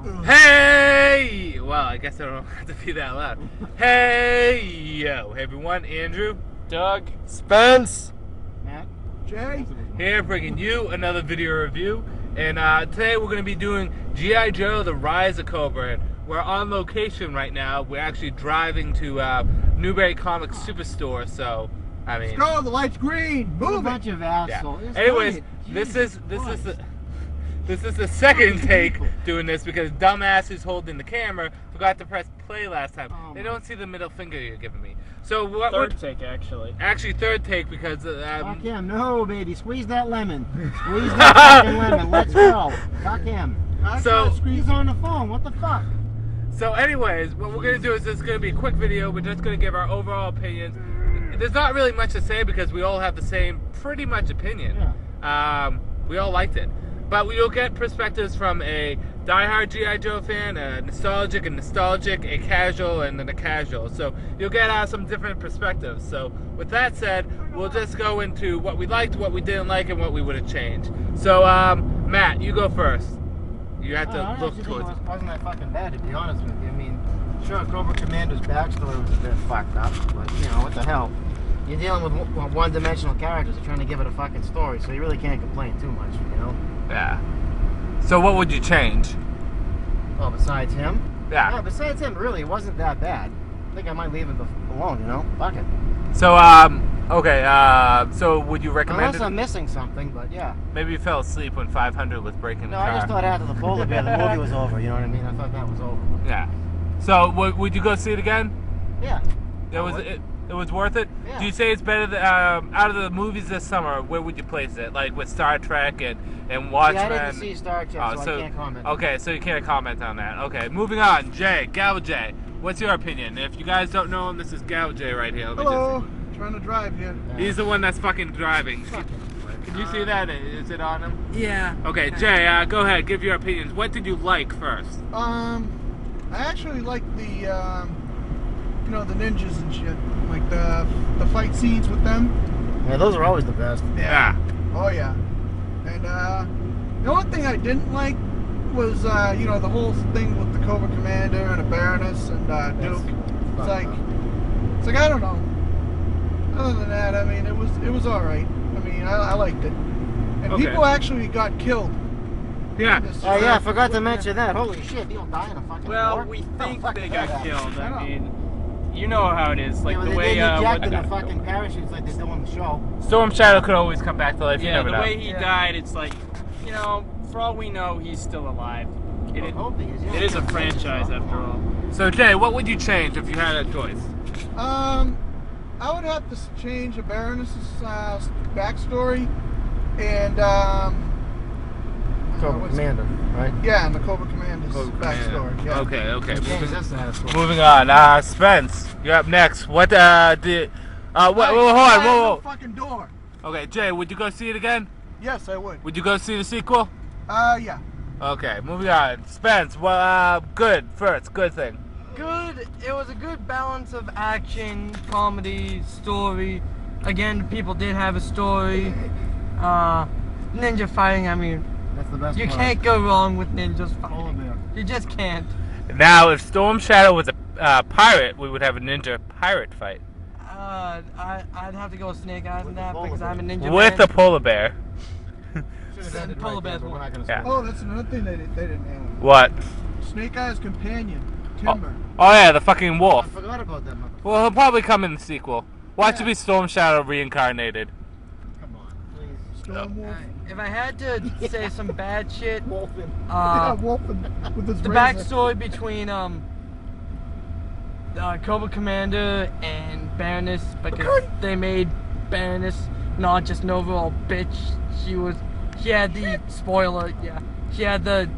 Hey! Well, I guess I don't have to be that loud. Hey, yo. Hey, everyone. Andrew, Doug, Spence, Matt, Jay, here bringing you another video review. And today we're going to be doing G.I. Joe, The Rise of Cobra. And we're on location right now. We're actually driving to Newberry Comics Superstore. So, I mean... Let's go, the light's green. a Move bunch it. of assholes. Yeah. Anyways, this is the second take doing this because dumbass who's holding the camera forgot to press play last time. They don't see the middle finger you're giving me. So what? third take actually. Actually, third take because Fuck him. No, baby. Squeeze that lemon. Squeeze that fucking lemon. Let's go. Fuck him. So He's on the phone. What the fuck? So anyways, what we're going to do is this is going to be a quick video. We're just going to give our overall opinions. There's not really much to say because we all have the same pretty much opinion. Yeah. We all liked it. But we'll get perspectives from a diehard G.I. Joe fan, a nostalgic, a casual, and then a casual. So you'll get some different perspectives. So with that said, we'll just go into what we liked, what we didn't like, and what we would have changed. So, Matt, you go first. You have to look towards it. It wasn't that fucking bad, to be honest with you. I mean, sure, Cobra Commander's backstory was a bit fucked up, but, you know, what the hell? You're dealing with one-dimensional characters. They're trying to give it a fucking story, so you really can't complain too much, you know? Yeah. So what would you change? Oh, besides him? Yeah. No, besides him, really, it wasn't that bad. I think I might leave it alone, you know? Fuck it. So, okay, so would you recommend Unless I'm missing something, but yeah. Maybe you fell asleep when 500 was breaking the car. No, I just thought after the polar bear, the movie was over, you know what I mean? I thought that was over. Yeah. So, would you go see it again? Yeah. It was worth it? Yeah. Do you say it's better than, out of the movies this summer, where would you place it? Like with Star Trek and Watchmen? Yeah, I didn't see Star Trek, so I can't comment. Okay, so you can't comment on that. Okay, moving on. Jay, Gal J, what's your opinion? If you guys don't know him, this is Gal J right here. Hello. Trying to drive here. Yeah. He's the one that's fucking driving. Can you see that? Is it on him? Yeah. Okay, Jay, go ahead, give your opinions. What did you like first? I actually like the, you know, the ninjas and shit. Like the fight scenes with them. Yeah, those are always the best. Yeah. Oh yeah. And the only thing I didn't like was you know, the whole thing with the Cobra Commander and the Baroness and Duke. It's like I don't know. Other than that, I mean, it was all right. I mean, I liked it. And Okay. people actually got killed. Yeah. Oh yeah, I forgot to mention that. Holy shit, people die in a fucking Well, war? we think fucking they got badass. killed. I know. I mean, you know how it is. Like Yeah, the they way get what ejected in the fucking parachutes like they do on the show. Storm Shadow could always come back to life. You yeah, never the know. way he died, it's like, you know, for all we know, he's still alive. I hope he is. Yeah, It is a he's franchise after all. So Jay, what would you change if you had a choice? I would have to change the Baroness's backstory and Cobra Commander, right? yeah, and the Cobra Commander's Cobra backstory. Commander. Yeah. Okay. Change this asshole. Moving on. Spence, you're up next. What did? Hold on. Whoa. Fucking door. Okay, Jay, would you go see it again? Yes, I would. Would you go see the sequel? Yeah. Okay, moving on. Spence, well, good first, good thing. Good. It was a good balance of action, comedy, story. Again, people did have a story. Ninja fighting. I mean, That's the best you part. can't go wrong with ninjas Polar fighting. bear. You just can't. Now, if Storm Shadow was a pirate, we would have a ninja pirate fight I'd have to go with Snake Eyes on With the that polar because bear. I'm a ninja with man. a polar bear. Should've done it Polar right bears there, but we're not gonna Yeah. spoil it. Oh, that's another thing they didn't have. What? Snake Eyes companion, Timber. Oh yeah, the fucking I wolf. forgot about that motherfucker. Well, he'll probably come in the sequel. Watch Yeah. it be Storm Shadow reincarnated. Come on, please. Storm Wolf. If I had to say some bad shit, Wolfen. Yeah, Wolf with his the razor. backstory between Cobra Commander and Baroness, because they made Baroness not just an overall bitch. She had the spoiler, yeah. She had the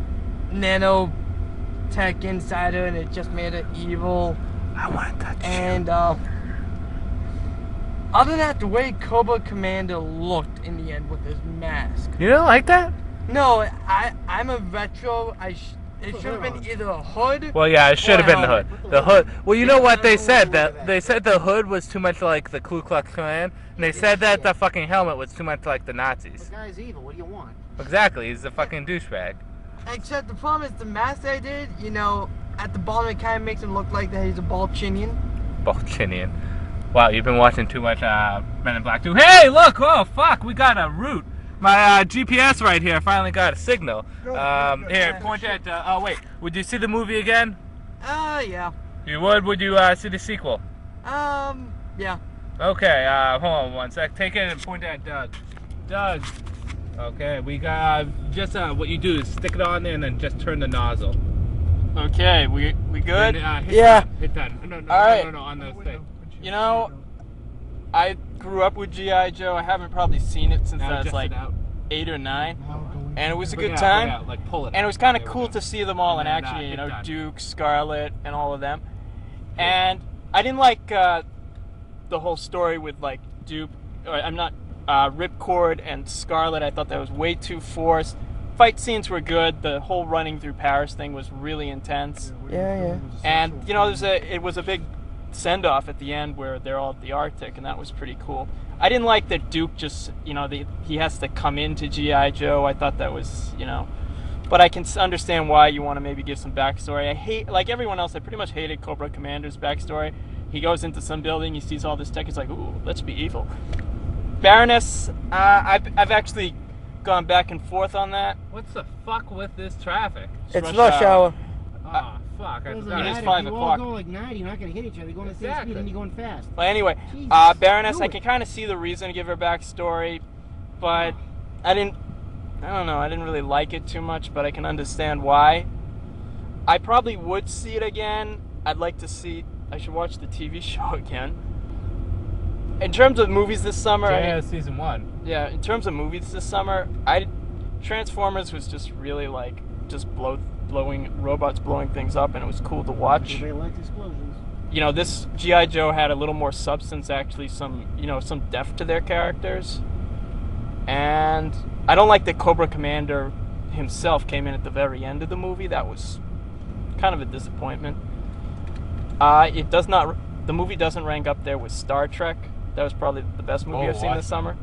nanotech inside her, and it just made her evil. I want to touch And other than that, the way Cobra Commander looked in the end with his mask. you. You don't like that? No, I'm a retro. It should have been either a hood. Well, yeah, it should have been the hood. Helmet. The hood. Well, you know what they said? That- That they said the hood was too much like the Ku Klux Klan, and they said that the fucking helmet was too much like the The Nazis. guy's evil. What do you want? Exactly, he's a fucking douchebag. Except the problem is the mask I did, you know, at the bottom it kind of makes him look like that he's a Balchinian. Balchinian. Wow, you've been watching too much Men in Black 2. Hey, look! Oh, fuck, we got a route. My GPS right here finally got a signal. Here, point at... oh, wait. Would you see the movie again? Yeah. You would? Would you see the sequel? Yeah. Okay, hold on one sec. Take it and point at Doug. Doug. Okay, we got... just what you do is stick it on there and then just turn the nozzle. Okay, we good? And, hit Yeah. That, hit that. No, All right. no, on those things. You know, I grew up with G.I. Joe. I haven't probably seen it since I was like 8 or 9. And it was a good time. Like, pull it And it out. was kind of There we cool go. to see them all in And then, action, you know, hit done. Duke, Scarlet, and all of them. And I didn't like the whole story with like Duke, Ripcord and Scarlet. I thought that was way too forced. Fight scenes were good. The whole running through Paris thing was really intense. Yeah. And you know, it was a big send-off at the end where they're all at the Arctic, and that was pretty cool. I didn't like that Duke just, you know, he has to come into G.I. Joe. I thought that was, you know, but I can understand why you want to maybe give some backstory. I hate, like everyone else, I pretty much hated Cobra Commander's backstory. He goes into some building, he sees all this tech, he's like, ooh, let's be evil. Baroness, I've actually gone back and forth on that. What's the fuck with this traffic? It's rush hour. Oh, fuck. I Doesn't forgot. It is matter. 5 If you o'clock. all go like 90, you're not going to hit each other. You're going at the same Exactly. speed and you're going fast. But anyway, Jesus, Baroness, do I it. can kind of see the reason to give her backstory, but I don't know, I didn't really like it too much, but I can understand why. I probably would see it again. I should watch the TV show again. In terms of movies this summer, season 1. yeah, in terms of movies this summer, Transformers was just really like, just robots blowing things up, and it was cool to watch. Everybody likes explosions. You know, this G.I. Joe had a little more substance, actually, some depth to their characters. And I don't like that Cobra Commander himself came in at the very end of the movie. That was kind of a disappointment. The movie doesn't rank up there with Star Trek. That was probably the best movie I've seen this summer.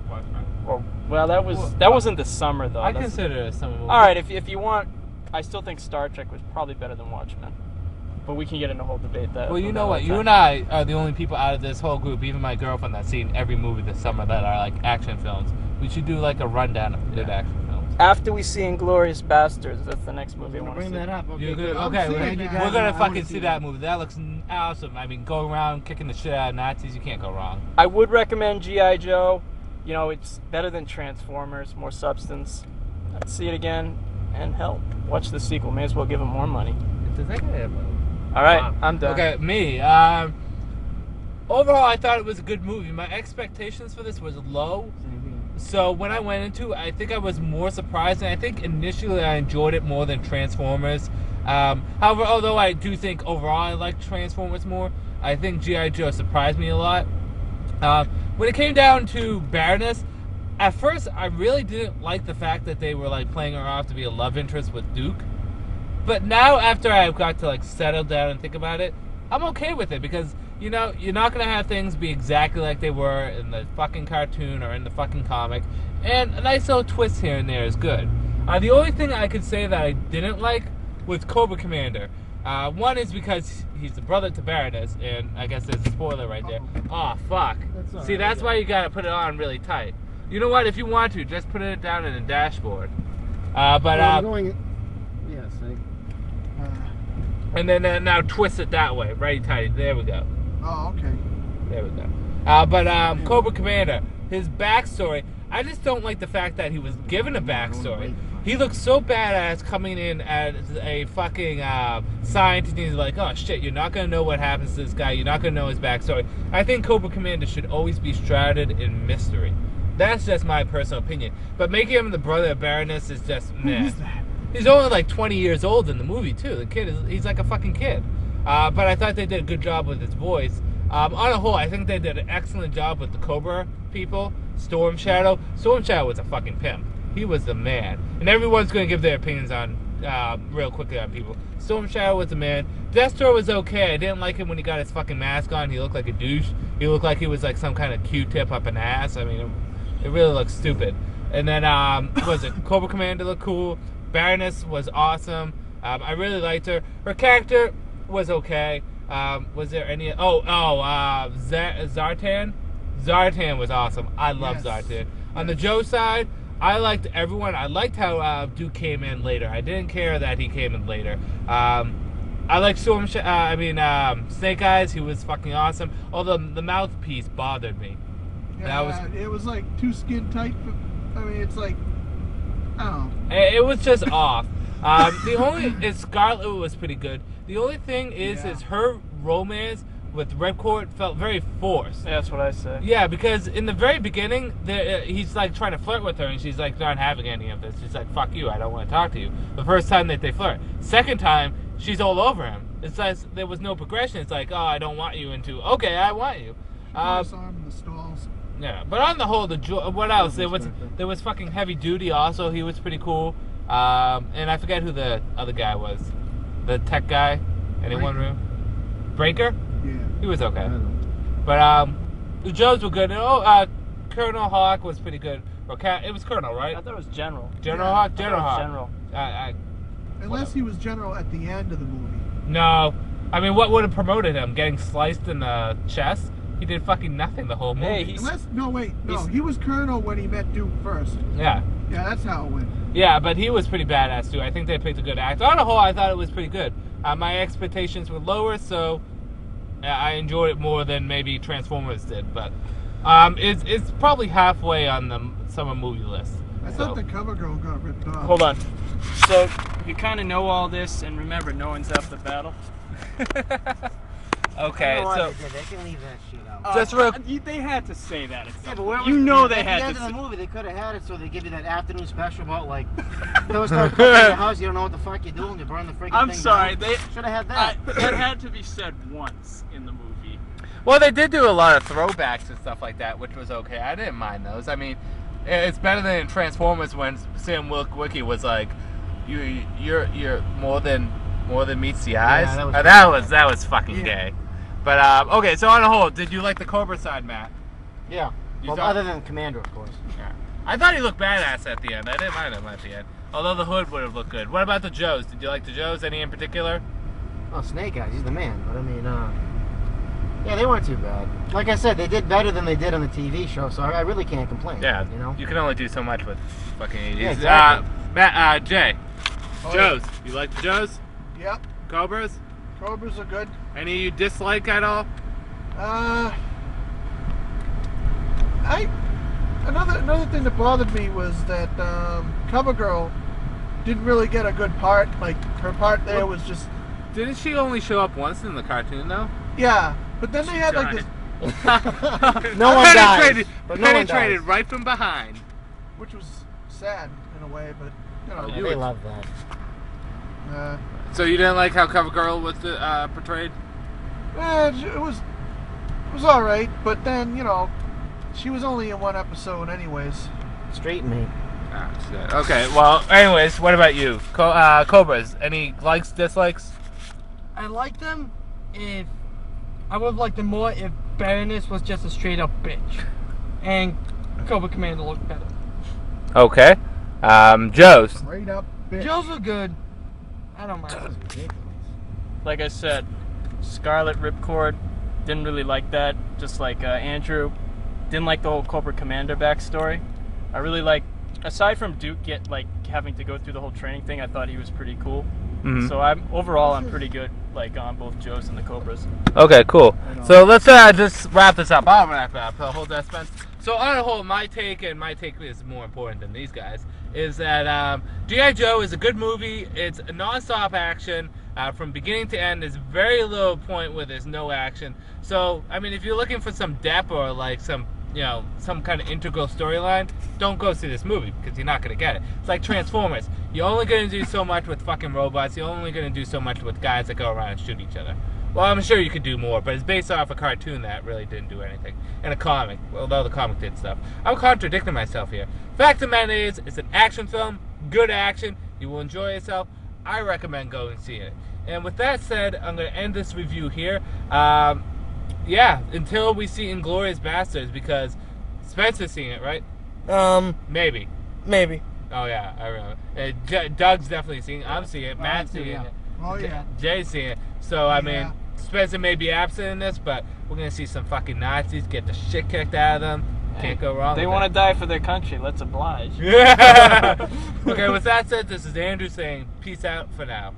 Well, that wasn't this summer though. I consider it a summer movie. All right, if you want, I still think Star Trek was probably better than Watchmen. But we can get into a whole debate that. Well, you know what? You and I are the only people out of this whole group, even my girlfriend, that's seen every movie this summer that are like action films. We should do like a rundown of good action films. After we see Inglourious Bastards, that's the next movie I want to Bring see. that up. Okay, You're good? I'm Okay, seeing we're that. gonna I fucking wanna see see that that. movie. That looks awesome. I mean, go around kicking the shit out of Nazis, you can't go wrong. I would recommend G.I. Joe. You know, it's better than Transformers, more substance. I'd see it again, and hell, watch the sequel. May as well give him more money. Does that guy have a... All right, Wow. I'm done. Okay, me. Overall, I thought it was a good movie. My expectations for this was low. So when I went into it, I think I was more surprised, and I think initially I enjoyed it more than Transformers. However, although I do think overall I like Transformers more, I think G.I. Joe surprised me a lot. When it came down to Baroness, at first I really didn't like the fact that they were like playing her off to be a love interest with Duke. But now, after I've got to like settle down and think about it, I'm okay with it because, you know, you're not going to have things be exactly like they were in the fucking cartoon or in the fucking comic. And a nice little twist here and there is good. The only thing I could say that I didn't like was Cobra Commander. One is because he's the brother to Baroness, and I guess there's a spoiler right there. Oh, fuck. That's See, that's why you got to put it on really tight. You know what? If you want to, just put it down in the dashboard. Yes, And then now twist it that way, right tight. There we go. Oh, okay. There we go. Cobra Commander, his backstory, I just don't like the fact that he was given a backstory. He looks so badass coming in as a fucking scientist, and he's like, oh shit, you're not going to know what happens to this guy, you're not going to know his backstory. I think Cobra Commander should always be shrouded in mystery. That's just my personal opinion. But making him the brother of Baroness is just meh. Who's that? He's only like 20 years old in the movie, too. The kid he's like a fucking kid. But I thought they did a good job with his voice. On a whole, I think they did an excellent job with the Cobra people. Storm Shadow was a fucking pimp. He was the man. And everyone's going to give their opinions on, real quickly on people. Storm Shadow was the man. Destro was okay. I didn't like him when he got his fucking mask on. He looked like a douche. He looked like he was like some kind of Q-tip up an ass. I mean, it really looked stupid. And then, Cobra Commander looked cool. Baroness was awesome. I really liked her. Her character was okay. Was there any? Zartan. Zartan was awesome. I love Zartan. On the Joe side, I liked everyone. I liked how Duke came in later. I didn't care that he came in later. I liked Snake Eyes. He was fucking awesome. Although the mouthpiece bothered me. Yeah, it was like too skin tight. I mean, it's like, I don't know. It was just off. Scarlet was pretty good. The only thing is her romance with Ripcord felt very forced. Yeah, that's what I say. Yeah, because in the very beginning, he's like trying to flirt with her, and she's like not having any of this. She's like, "Fuck you, I don't want to talk to you." The first time that they flirt. Second time, she's all over him. It's like there was no progression. It's like, "Oh, I don't want you," into, "Okay, I want you." I saw him in the stalls. Yeah, but on the whole, what else? There was fucking Heavy Duty also. He was pretty cool. And I forget who the other guy was. The tech guy. Anyone? Breaker? Yeah. He was okay. But the Joes were good. And, Colonel Hawk was pretty good. It was Colonel, right? I thought it was General. General Hawk? General Hawk. Unless he was General at the end of the movie. No. I mean, what would have promoted him? Getting sliced in the chest? He did fucking nothing the whole movie. Hey, he was Colonel when he met Duke first. Yeah. Yeah, that's how it went. Yeah, but he was pretty badass too. I think they picked a good actor. On the whole, I thought it was pretty good. My expectations were lower, so I enjoyed it more than maybe Transformers did. But it's probably halfway on the summer movie list. I thought the cover girl got ripped off. Hold on. So you kind of know all this, and remember, no one's after battle. Okay, so they can leave that shit out. They had to say that. At they the had end to. of the movie, they could have had it so they give you that afternoon special about like those start cooking in your house, you don't know what the fuck you're doing, you burn the freaking thing. I'm sorry, down. They should have had that. That had to be said once in the movie. well, they did do a lot of throwbacks and stuff like that, which was okay. I didn't mind those. I mean, it's better than in Transformers when Sam Witwicky was like, "You're more than meets the eyes." Yeah, that was fucking gay. But okay, so on the whole, did you like the Cobra side, Matt? Yeah. Well, other than Commander, of course. Yeah. I thought he looked badass at the end. I didn't mind him at the end. Although the hood would have looked good. What about the Joes? Did you like the Joes? Any in particular? Oh, Snake Eyes, he's the man. But I mean, yeah, they weren't too bad. Like I said, they did better than they did on the TV show, so I really can't complain. Yeah, you know? You can only do so much with fucking 80s. Yeah, exactly. Matt, Jay. Oh, Joes. You like the Joes? Yep. Cobras? Cobras are good. Any you dislike at all? Another thing that bothered me was that CoverGirl didn't really get a good part. Like her part there was just. Didn't she only show up once in the cartoon though? Yeah, but then they had like this, No one dies. But no one penetrated dies. right from behind. which was sad in a way, but you know. Yeah, they love that. So you didn't like how CoverGirl was portrayed? It was all right, but then you know, she was only in one episode, anyways. Straight me. Ah, shit. Okay, well, anyways, what about you? Cobras, any likes, dislikes? I like them if I would have liked them more if Baroness was just a straight up bitch, and Cobra Commander looked better. Okay. Joe's. Straight up bitch. Joe's were good. I don't mind. Like I said, Scarlet Ripcord, didn't really like that. Just like Andrew, didn't like the whole Cobra Commander backstory. I really like, aside from Duke having to go through the whole training thing, I thought he was pretty cool. Mhm. So I'm pretty good on both Joes and the Cobras. Okay, cool. So let's just wrap this up. I'll wrap it up. The whole Death Spence. So on the whole, my take is more important than these guys, is that G.I. Joe is a good movie. It's a non-stop action from beginning to end. There's very little point where there's no action. So, I mean, if you're looking for some depth or like some kind of integral storyline, don't go see this movie because you're not going to get it. It's like Transformers. You're only going to do so much with fucking robots. You're only going to do so much with guys that go around and shoot each other. Well, I'm sure you could do more, but it's based off a cartoon that really didn't do anything. And a comic, although the comic did stuff. I'm contradicting myself here. Fact of the matter is, it's an action film, good action, you will enjoy yourself. I recommend going and seeing it. And with that said, I'm going to end this review here. Yeah, until we see Inglourious Bastards, because Spencer's seeing it, right? Maybe. Maybe. Oh yeah, I remember. Doug's definitely seeing it. I'm seeing it. Matt's seeing it. Oh yeah. Jay's seeing it. So I mean, Yeah. Spencer may be absent in this, but we're gonna see some fucking Nazis get the shit kicked out of them. Can't go wrong. They with want to it. die for their country. Let's oblige. Okay, with that said, this is Andrew saying peace out for now.